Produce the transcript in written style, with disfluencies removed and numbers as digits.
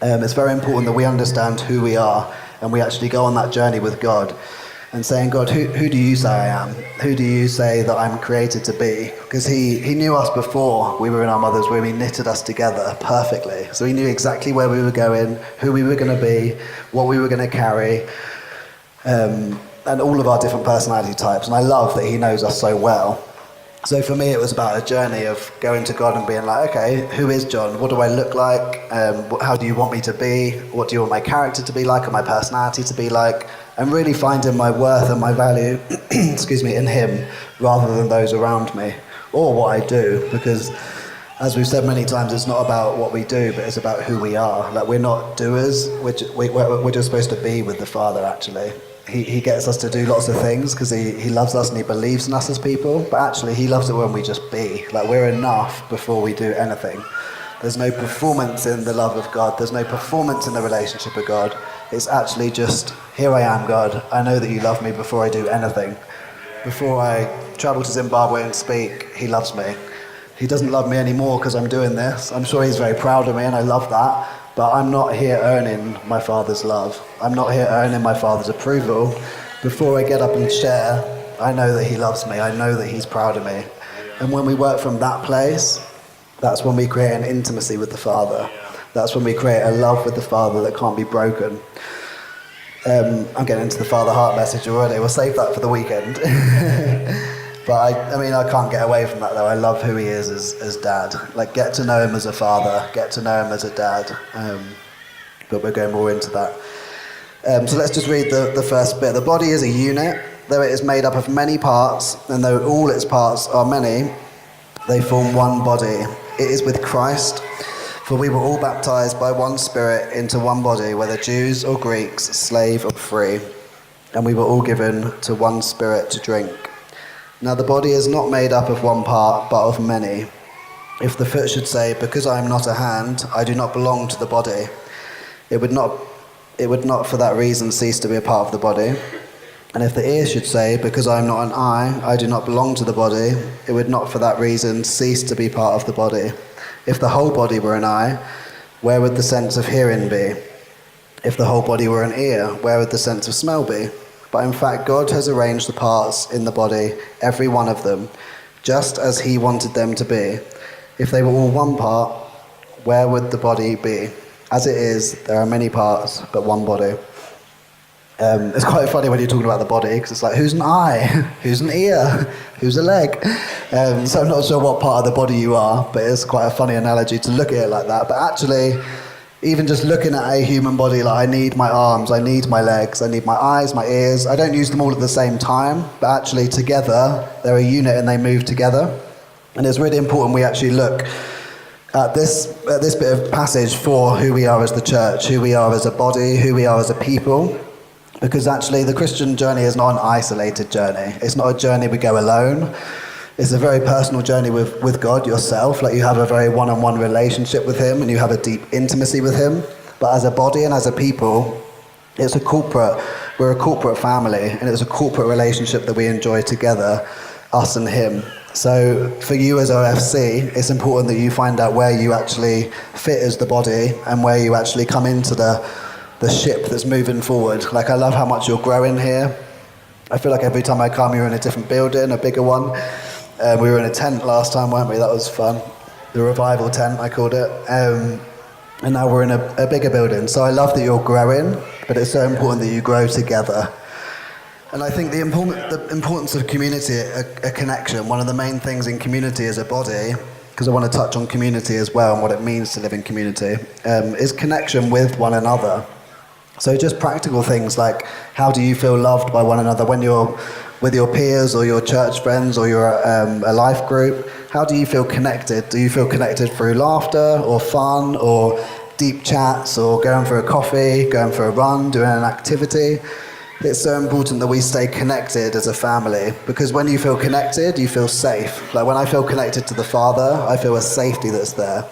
It's very important that we understand who we are and we actually go on that journey with God and saying, God, who do you say I am? Who do you say that I'm created to be? Because he knew us before we were in our mother's womb. He knitted us together perfectly. So he knew exactly where we were going, who we were going to be, what we were going to carry, and all of our different personality types. And I love that he knows us so well. So for me, it was about a journey of going to God and being like, okay, who is John? What do I look like? How do you want me to be? What do you want my character to be like, or my personality to be like? And really finding my worth and my value, excuse me, in him, rather than those around me, or what I do. Because, as we've said many times, it's not about what we do, but it's about who we are. Like, we're not doers, we're just supposed to be with the Father, actually. He gets us to do lots of things because he loves us and he believes in us as people, but actually he loves it when we just be. Like, we're enough before we do anything. There's no performance in the love of God. There's no performance in the relationship with God. It's actually just, here I am, God. I know that you love me before I do anything. Before I travel to Zimbabwe and speak, he loves me. He doesn't love me anymore because I'm doing this. I'm sure he's very proud of me and I love that. But I'm not here earning my Father's love. I'm not here earning my Father's approval. Before I get up and share, I know that he loves me. I know that he's proud of me. And when we work from that place, that's when we create an intimacy with the Father. That's when we create a love with the Father that can't be broken. I'm getting into the Father Heart message already. We'll save that for the weekend. But I can't get away from that though. I love who he is as dad. Like, get to know him as a father, get to know him as a dad. But we're going more into that. So let's just read the first bit. The body is a unit, though it is made up of many parts, and though all its parts are many, they form one body. It is with Christ, for we were all baptized by one Spirit into one body, whether Jews or Greeks, slave or free, and we were all given to one Spirit to drink. Now the body is not made up of one part, but of many. If the foot should say, because I am not a hand, I do not belong to the body, it would not for that reason cease to be a part of the body. And if the ear should say, because I am not an eye, I do not belong to the body, it would not for that reason cease to be part of the body. If the whole body were an eye, where would the sense of hearing be? If the whole body were an ear, where would the sense of smell be? But in fact, God has arranged the parts in the body, every one of them, just as he wanted them to be. If they were all one part, where would the body be? As it is, there are many parts, but one body. It's quite funny when you're talking about the body, because it's like, who's an eye? Who's an ear? Who's a leg? So I'm not sure what part of the body you are, but it's quite a funny analogy to look at it like that. But actually, even just looking at a human body, like, I need my arms, I need my legs, I need my eyes, my ears. I don't use them all at the same time, but actually together, they're a unit and they move together. And it's really important we actually look at this bit of passage for who we are as the church, who we are as a body, who we are as a people. Because actually the Christian journey is not an isolated journey. It's not a journey we go alone. It's a very personal journey with God yourself. Like, you have a very one-on-one relationship with him and you have a deep intimacy with him. But as a body and as a people, we're a corporate family, and it's a corporate relationship that we enjoy together, us and him. So for you as OFC, it's important that you find out where you actually fit as the body and where you actually come into the ship that's moving forward. Like, I love how much you're growing here. I feel like every time I come, you're in a different building, a bigger one. We were in a tent last time, weren't we? That was fun. The revival tent, I called it. And now we're in a bigger building. So I love that you're growing, but it's so important that you grow together. And I think the importance of community, a connection, one of the main things in community as a body, because I want to touch on community as well and what it means to live in community, is connection with one another. So just practical things like, how do you feel loved by one another when you're with your peers or your church friends or your a life group? How do you feel connected? Do you feel connected through laughter or fun or deep chats or going for a coffee, going for a run, doing an activity? It's so important that we stay connected as a family, because when you feel connected, you feel safe. Like, when I feel connected to the Father, I feel a safety that's there.